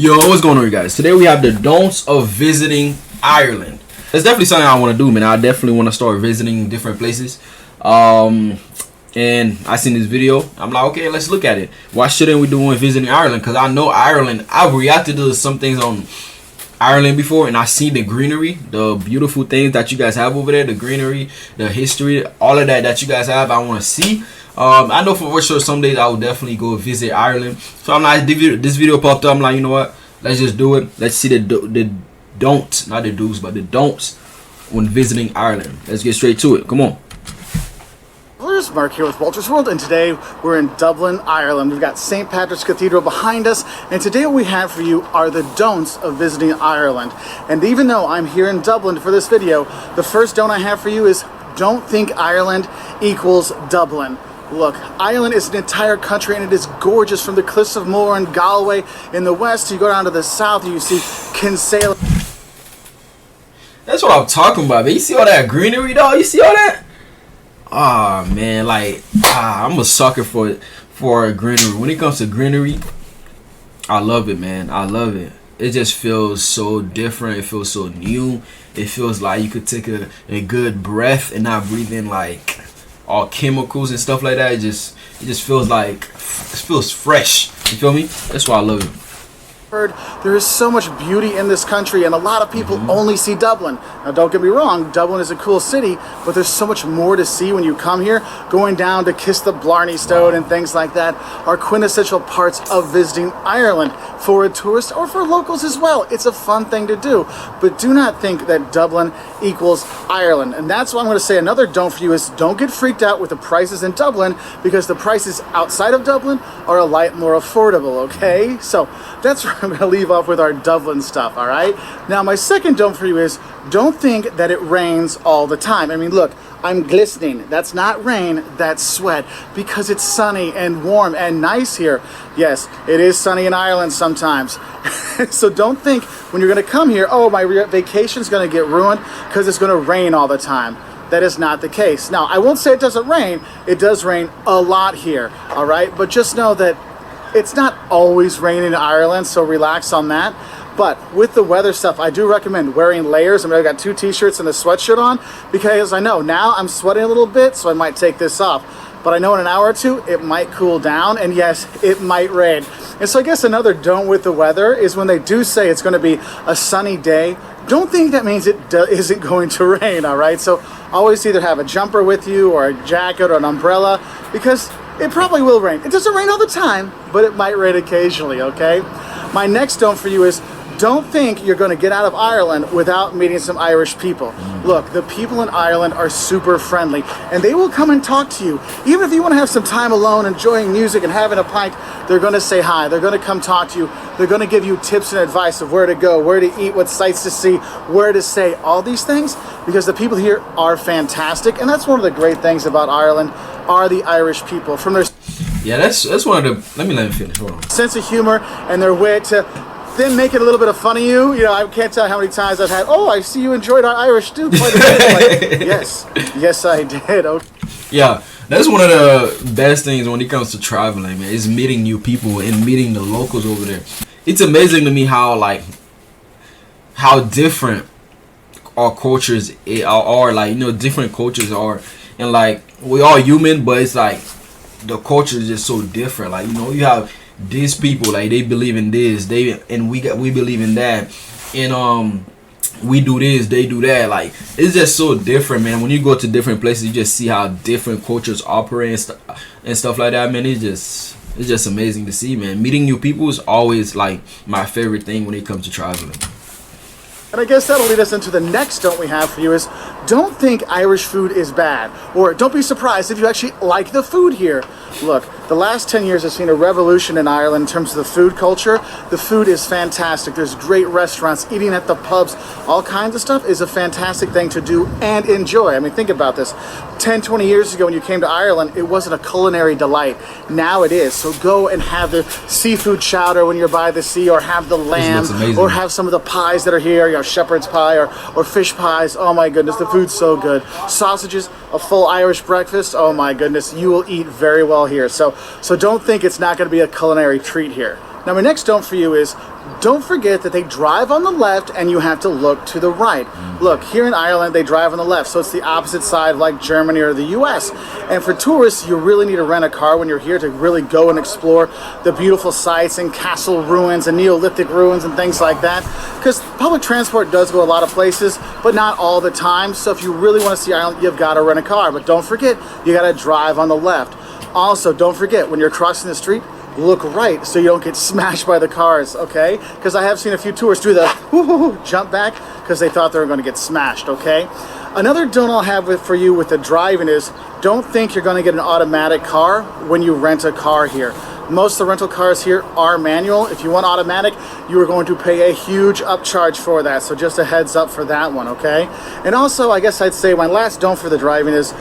Yo, what's going on, you guys? Today we have the don'ts of visiting Ireland. It's definitely something I want to do, man. I definitely want to start visiting different places. And I seen this video. I'm like, okay, let's look at it. Why shouldn't we do when visiting Ireland? Because I know Ireland. I've reacted to some things on Ireland before, and I see the greenery, the beautiful things that you guys have over there, the greenery, the history, all of that you guys have. I want to see. I know for sure some days I will definitely go visit Ireland. So I'm like, this video popped up. I'm like, you know what? Let's just do it. Let's see the don'ts, not the do's, but the don'ts when visiting Ireland. Let's get straight to it. Come on. There's Mark here with Walter's World, and today we're in Dublin, Ireland. We've got St. Patrick's Cathedral behind us, and today what we have for you are the don'ts of visiting Ireland. And even though I'm here in Dublin for this video, the first don't I have for you is don't think Ireland equals Dublin. Look, Ireland is an entire country, and it is gorgeous from the cliffs of Moher and Galway in the west. You go down to the south and you see Kinsale. That's what I'm talking about, man. You see all that greenery, dog? You see all that? Ah, man, like, I'm a sucker for greenery. When it comes to greenery, I love it, man. I love it. It just feels so different. It feels so new. It feels like you could take a good breath and not breathe in like all chemicals and stuff like that. It just feels like it feels fresh. You feel me? That's why I love it. There is so much beauty in this country, and a lot of people only see Dublin. Now, don't get me wrong, Dublin is a cool city, but there's so much more to see when you come here. Going down to kiss the Blarney Stone and things like that are quintessential parts of visiting Ireland for a tourist or for locals as well. It's a fun thing to do, but do not think that Dublin equals Ireland. And that's why I'm going to say another don't for you is don't get freaked out with the prices in Dublin, because the prices outside of Dublin are a lot more affordable, okay? So that's where I'm going to leave off with our Dublin stuff, all right? Now, my second don't for you is don't think that it rains all the time. I mean, look, I'm glistening. That's not rain, that's sweat, because it's sunny and warm and nice here. Yes, it is sunny in Ireland sometimes. So don't think when you're going to come here, oh, my vacation's going to get ruined because it's going to rain all the time. That is not the case. Now, I won't say it doesn't rain. It does rain a lot here, all right? But just know that it's not always raining in Ireland, so relax on that. But with the weather stuff, I do recommend wearing layers. I mean, I've got 2 t-shirts and a sweatshirt on because I know now I'm sweating a little bit, so I might take this off. But I know in an hour or two, it might cool down, and yes, it might rain. And so I guess another don't with the weather is when they do say it's going to be a sunny day, don't think that means it isn't going to rain, all right? So always either have a jumper with you or a jacket or an umbrella, because it probably will rain. It doesn't rain all the time, but it might rain occasionally, okay? My next don't for you is don't think you're going to get out of Ireland without meeting some Irish people. Look, the people in Ireland are super friendly, and they will come and talk to you. Even if you want to have some time alone, enjoying music and having a pint, they're going to say hi. They're going to come talk to you. They're going to give you tips and advice of where to go, where to eat, what sights to see, where to stay, all these things, because the people here are fantastic. And that's one of the great things about Ireland are the Irish people. From their that's one of the. Let me finish. Hold on. Sense of humor and their way to then make it a little bit of fun of you. You know, I can't tell how many times I've had, oh, I see you enjoyed our Irish stew quite a bit. Like, yes, I did. Okay. Yeah, that's one of the best things when it comes to traveling, man, is meeting new people and meeting the locals over there. It's amazing to me how different our cultures are, like, you know, different cultures are, and like we all human, but it's like the culture is just so different. Like, you know, you have these people, like, they believe in this, we believe in that, and we do this, they do that. Like, it's just so different, man. When you go to different places, you just see how different cultures operate and stuff like that, man. It's just amazing to see, man. Meeting new people is always like my favorite thing when it comes to traveling. And I guess that'll lead us into the next don't we have for you is don't think Irish food is bad, or don't be surprised if you actually like the food here. Look, the last 10 years have seen a revolution in Ireland in terms of the food culture. The food is fantastic. There's great restaurants, eating at the pubs, all kinds of stuff is a fantastic thing to do and enjoy. I mean, think about this. 10, 20 years ago when you came to Ireland, it wasn't a culinary delight. Now it is. So go and have the seafood chowder when you're by the sea, or have the lamb, or have some of the pies that are here, you know, shepherd's pie or fish pies. Oh my goodness, the food's so good. Sausages, a full Irish breakfast. Oh my goodness, you will eat very well here. So don't think it's not going to be a culinary treat here. Now, my next don't for you is don't forget that they drive on the left and you have to look to the right. Look, here in Ireland, they drive on the left, so it's the opposite side like Germany or the US. And for tourists, you really need to rent a car when you're here to really go and explore the beautiful sites and castle ruins and Neolithic ruins and things like that. Because public transport does go a lot of places, but not all the time. So if you really want to see Ireland, you've got to rent a car. But don't forget, you got to drive on the left. Also, don't forget, when you're crossing the street, look right so you don't get smashed by the cars, okay? Because I have seen a few tourists do the jump back because they thought they were going to get smashed, okay? Another don't I'll have for you with the driving is don't think you're going to get an automatic car when you rent a car here. Most of the rental cars here are manual. If you want automatic, you are going to pay a huge upcharge for that. So just a heads up for that one, okay? And also, I guess I'd say my last don't for the driving is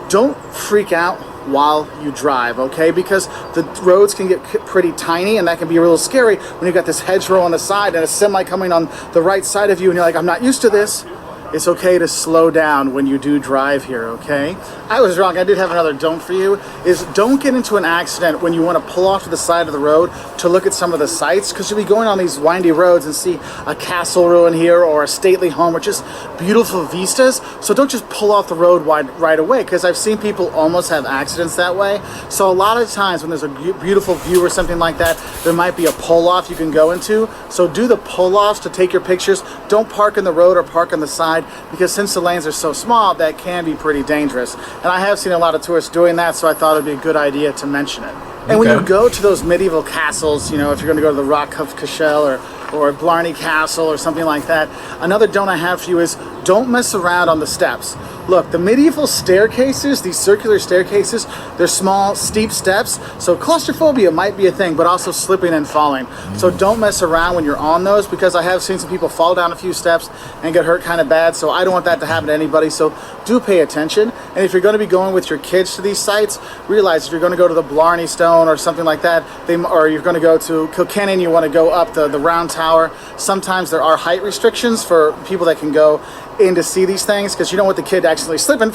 don't freak out while you drive, okay? Because the roads can get pretty tiny and that can be a little scary when you've got this hedgerow on the side and a semi coming on the right side of you and you're like, I'm not used to this. It's okay to slow down when you do drive here, okay? I was wrong, I did have another don't for you, is don't get into an accident when you want to pull off to the side of the road to look at some of the sites, because you'll be going on these windy roads and see a castle ruin here or a stately home or just beautiful vistas. So don't just pull off the road right away, because I've seen people almost have accidents that way. So a lot of times when there's a beautiful view or something like that, there might be a pull-off you can go into. So do the pull-offs to take your pictures. Don't park in the road or park on the side, because since the lanes are so small, that can be pretty dangerous. And I have seen a lot of tourists doing that, so I thought it'd be a good idea to mention it. And when you go to those medieval castles, you know, if you're going to go to the Rock of Cashel or Blarney Castle or something like that, another don't I have for you is don't mess around on the steps. Look, the medieval staircases, these circular staircases, they're small, steep steps, so claustrophobia might be a thing, but also slipping and falling. So don't mess around when you're on those, because I have seen some people fall down a few steps and get hurt kind of bad, so I don't want that to happen to anybody, so do pay attention. And if you're going to be going with your kids to these sites, realize if you're going to go to the Blarney Stone or something like that, or you're going to go to Kilkenny and you want to go up the Round Tower, sometimes there are height restrictions for people that can go in to see these things, because you don't want the kid accidentally slipping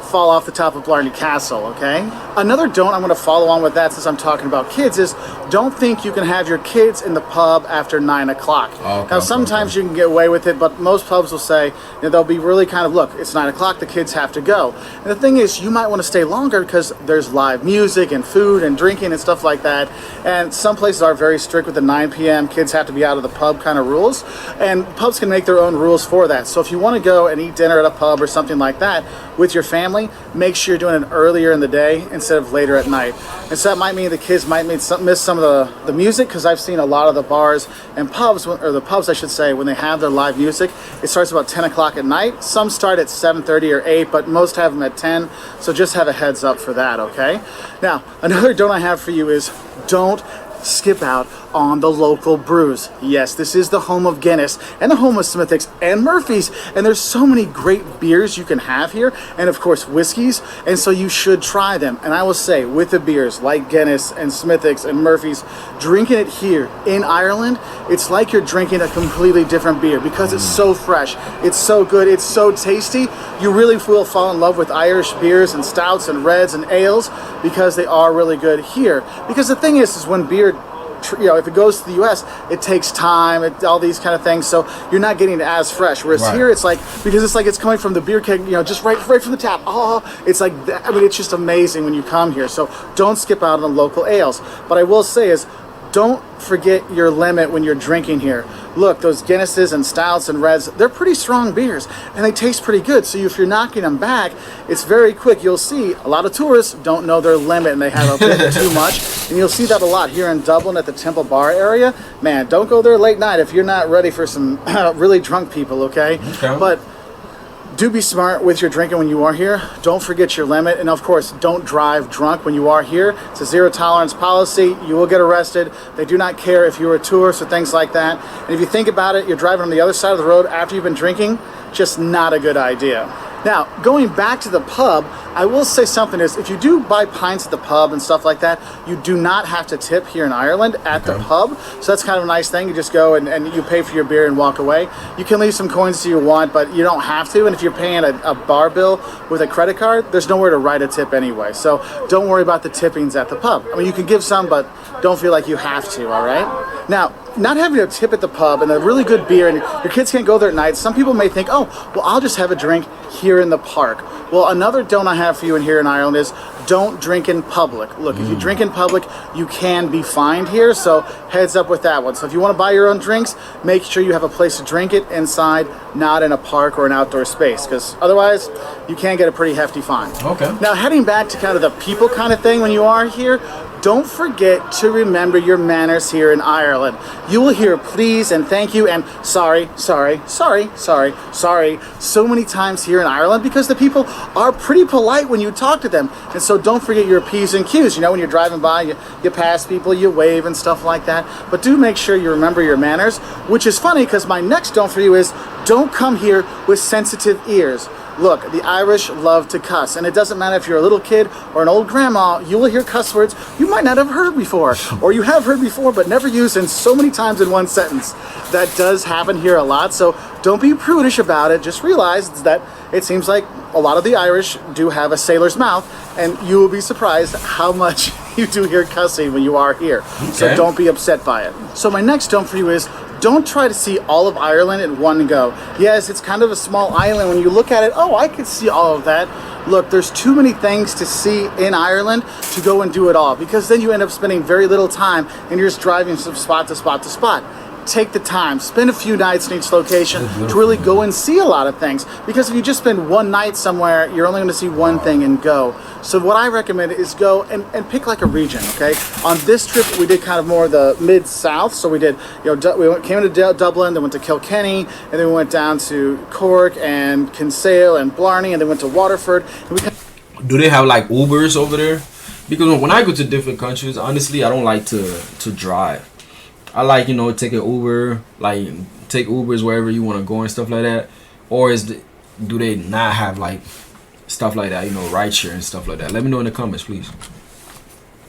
fall off the top of Blarney Castle, okay? Another don't I'm going to follow on with that, since I'm talking about kids, is don't think you can have your kids in the pub after 9 o'clock. Now sometimes you can get away with it, but most pubs will say, you know, they'll be really kind of, look, it's 9 o'clock, the kids have to go. And the thing is, you might want to stay longer because there's live music and food and drinking and stuff like that. And some places are very strict with the 9 p.m. kids have to be out of the pub kind of rules. And pubs can make their own rules for that. So if you want to go and eat dinner at a pub or something like that with your family, make sure you're doing it earlier in the day instead of later at night. And so that might mean the kids might miss some of the music, because I've seen a lot of the bars and pubs, or the pubs I should say, when they have their live music, it starts about 10 o'clock at night. Some start at 7:30 or 8, but most have them at 10, so just have a heads up for that, okay? Now, another don't I have for you is don't skip out on the local brews. Yes, this is the home of Guinness and the home of Smithwick's and Murphy's, and there's so many great beers you can have here, and of course whiskeys, and so you should try them. And I will say, with the beers like Guinness and Smithwick's and Murphy's, drinking it here in Ireland, it's like you're drinking a completely different beer, because it's so fresh, it's so good, it's so tasty. You really will fall in love with Irish beers and stouts and reds and ales, because they are really good here. Because the thing is when beer, you know, if it goes to the US, it takes time, all these kind of things, so you're not getting it as fresh. Whereas here, it's like, because it's like it's coming from the beer keg, you know, just right from the tap. Oh, it's like, I mean, it's just amazing when you come here. So don't skip out on the local ales. But I will say is, don't forget your limit when you're drinking here. Look, those Guinnesses and stouts and reds, they're pretty strong beers and they taste pretty good. So if you're knocking them back, it's very quick. You'll see a lot of tourists don't know their limit and they have a bit too much. And you'll see that a lot here in Dublin at the Temple Bar area. Man, don't go there late night if you're not ready for some really drunk people, okay? But do be smart with your drinking when you are here. Don't forget your limit. And of course, don't drive drunk when you are here. It's a zero tolerance policy. You will get arrested. They do not care if you're a tourist or things like that. And if you think about it, you're driving on the other side of the road after you've been drinking, just not a good idea. Now, going back to the pub, I will say something is, if you do buy pints at the pub and stuff like that, you do not have to tip here in Ireland at the pub. So that's kind of a nice thing. You just go and you pay for your beer and walk away. You can leave some coins if you want, but you don't have to. And if you're paying a bar bill with a credit card, there's nowhere to write a tip anyway. So don't worry about the tippings at the pub. I mean, you can give some, but don't feel like you have to, all right? Now, not having a tip at the pub and a really good beer, and your kids can't go there at night, some people may think, oh, well, I'll just have a drink here in the park. Well, another don't I have for you in here in Ireland is don't drink in public. Look, if you drink in public, you can be fined here, so heads up with that one. So if you want to buy your own drinks, make sure you have a place to drink it inside, not in a park or an outdoor space, because otherwise you can get a pretty hefty fine. Okay. Now, heading back to kind of the people kind of thing when you are here, don't forget to remember your manners here in Ireland. You will hear please and thank you and sorry, sorry, sorry, sorry, sorry so many times here in Ireland because the people are pretty polite when you talk to them. And so don't forget your P's and Q's. You know, when you're driving by, you pass people, you wave and stuff like that. But do make sure you remember your manners, which is funny because my next don't for you is don't come here with sensitive ears. Look, the Irish love to cuss, and it doesn't matter if you're a little kid or an old grandma, you will hear cuss words you might not have heard before, or you have heard before but never used in so many times in one sentence. That does happen here a lot, so don't be prudish about it. Just realize that it seems like a lot of the Irish do have a sailor's mouth, and you will be surprised how much you do hear cussing when you are here. Okay. So don't be upset by it. So my next don't for you is don't try to see all of Ireland in one go. Yes, it's kind of a small island. When you look at it, oh, I could see all of that. Look, there's too many things to see in Ireland to go and do it all, because then you end up spending very little time and you're just driving from spot to spot to spot. Take the time, spend a few nights in each location to really go and see a lot of things, because if you just spend one night somewhere, you're only going to see one thing and go. So what I recommend is go and pick like a region, okay? On this trip, we did kind of more the mid-south, so we did, came into Dublin, then went to Kilkenny, and then we went down to Cork and Kinsale and Blarney, and then went to Waterford. And do they have like Ubers over there? Because when I go to different countries, honestly, I don't like to drive. I like, take an Uber, like take Ubers wherever you want to go and stuff like that. Or do they not have like stuff like that, rideshare and stuff like that? Let me know in the comments, please.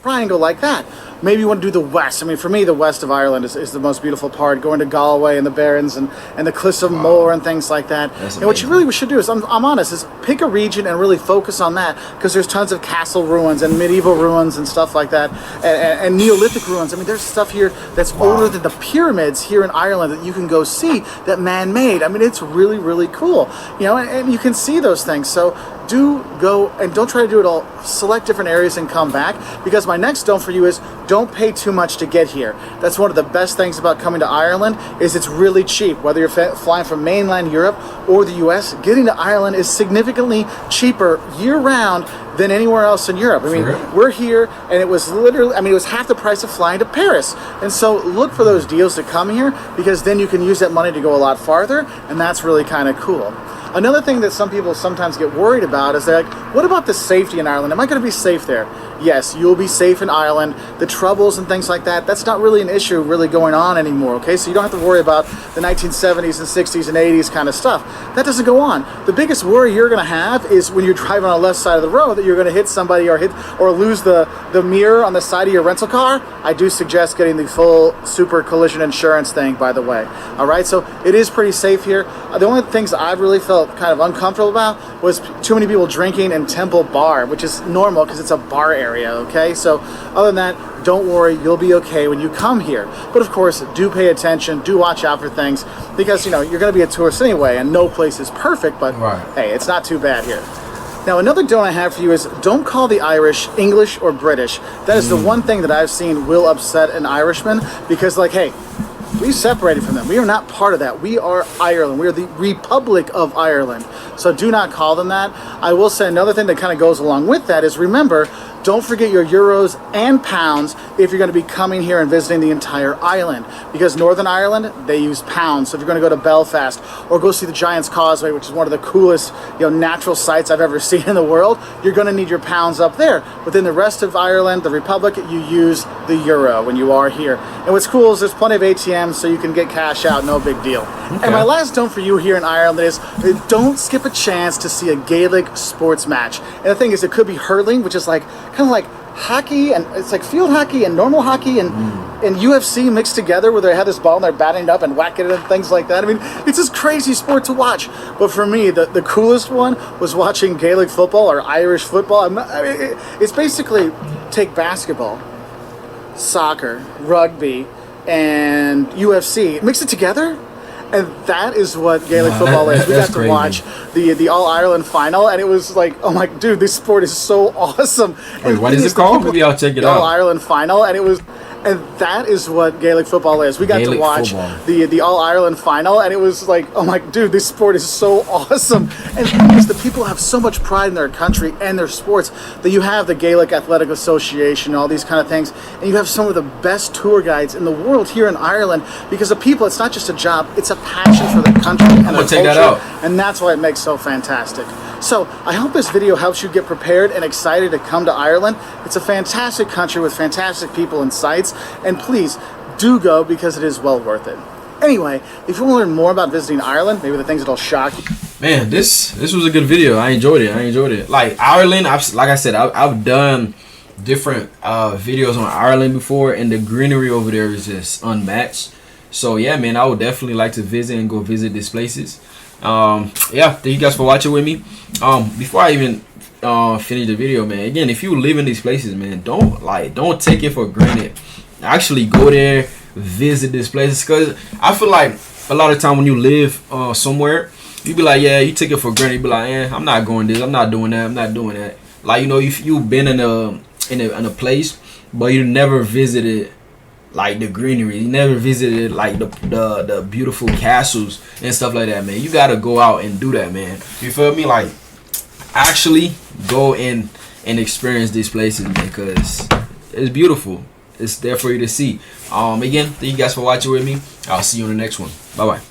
Triangle like that. Maybe you want to do the west. I mean, for me, the west of Ireland is the most beautiful part. Going to Galway and the Barrens and the Cliffs of Moher and things like that. And what you really should do is, I'm honest, is pick a region and really focus on that, because there's tons of castle ruins and medieval ruins and stuff like that, and Neolithic ruins. I mean, there's stuff here that's older than the pyramids here in Ireland that you can go see, that man-made. I mean, it's really, really cool. And you can see those things. So do go, and don't try to do it all. Select different areas and come back, because my next don't for you is don't pay too much to get here. That's one of the best things about coming to Ireland, is it's really cheap. Whether you're flying from mainland Europe or the US, getting to Ireland is significantly cheaper year-round than anywhere else in Europe. I mean, we're here, and it was literally, it was half the price of flying to Paris. And so look for those deals to come here, because then you can use that money to go a lot farther, and that's really kind of cool. Another thing that some people sometimes get worried about is they're like, what about the safety in Ireland? Am I going to be safe there? Yes, you'll be safe in Ireland. The troubles and things like that, that's not really an issue really going on anymore, okay? So you don't have to worry about the 1970s and 60s and 80s kind of stuff. That doesn't go on. The biggest worry you're going to have is when you're driving on the left side of the road that you're going to hit somebody or lose the mirror on the side of your rental car. I do suggest getting the full super collision insurance thing, by the way. All right, so it is pretty safe here. The only things I really felt kind of uncomfortable about was too many people drinking in Temple Bar, which is normal because it's a bar area, okay? So other than that, don't worry, you'll be okay when you come here. But of course, do pay attention, do watch out for things, because you're going to be a tourist anyway, and no place is perfect, but hey, it's not too bad here. Now, another don't I have for you is don't call the Irish English or British. That is the one thing that I've seen will upset an Irishman, because hey, we separated from them. We are not part of that. We are Ireland. We are the Republic of Ireland. So do not call them that. I will say another thing that kind of goes along with that is, remember, don't forget your euros and pounds if you're going to be coming here and visiting the entire island, because Northern Ireland, they use pounds. So if you're going to go to Belfast or go see the Giant's Causeway, which is one of the coolest natural sights I've ever seen in the world, you're going to need your pounds up there. But then the rest of Ireland, the Republic, you use the euro when you are here. And what's cool is there's plenty of ATMs, so you can get cash out, no big deal. Okay. And my last don't for you here in Ireland is don't skip a chance to see a Gaelic sports match. And the thing is, it could be hurling, which is kind of like hockey, and it's like field hockey and normal hockey and UFC mixed together, where they have this ball and they're batting it up and whacking it and things like that. I mean, it's this crazy sport to watch. But for me, the coolest one was watching Gaelic football or Irish football. It's basically take basketball, soccer, rugby, and UFC. Mix it together, and that is what Gaelic football is. We got to watch the All-Ireland final, and it was like, oh my, dude, this sport is so awesome. Wait, what is it called? Maybe I'll check it out. All-Ireland final, and it was... And that is what Gaelic football is. We got to watch the All-Ireland final, and it was like, oh my, dude, this sport is so awesome. And the people have so much pride in their country and their sports that you have the Gaelic Athletic Association, all these kind of things, and you have some of the best tour guides in the world here in Ireland, because the people, it's not just a job, it's a passion for their country and their culture, and that's why it makes so fantastic. So I hope this video helps you get prepared and excited to come to Ireland. It's a fantastic country with fantastic people and sites, and please do go because it is well worth it. Anyway, if you want to learn more about visiting Ireland, maybe the things that'll shock you. Man, this was a good video. I enjoyed it. Like Ireland, I've done different videos on Ireland before, and the greenery over there is just unmatched. So yeah, man, I would definitely like to visit and go visit these places. Yeah, thank you guys for watching with me. Before I even finish the video, man, again, if you live in these places, man, don't take it for granted. Actually go there, visit these places, because I feel like a lot of time when you live somewhere, you be like, yeah, you take it for granted. You be like, I'm not going this, I'm not doing that, I'm not doing that. Like, you know, if you've been in a place, but you never visited like the greenery, you never visited like the beautiful castles and stuff like that, man, you gotta go out and do that, man. You feel me? Like, actually go in and experience these places, man, because it's beautiful. It's there for you to see. Again, thank you guys for watching with me. I'll see you on the next one. Bye bye.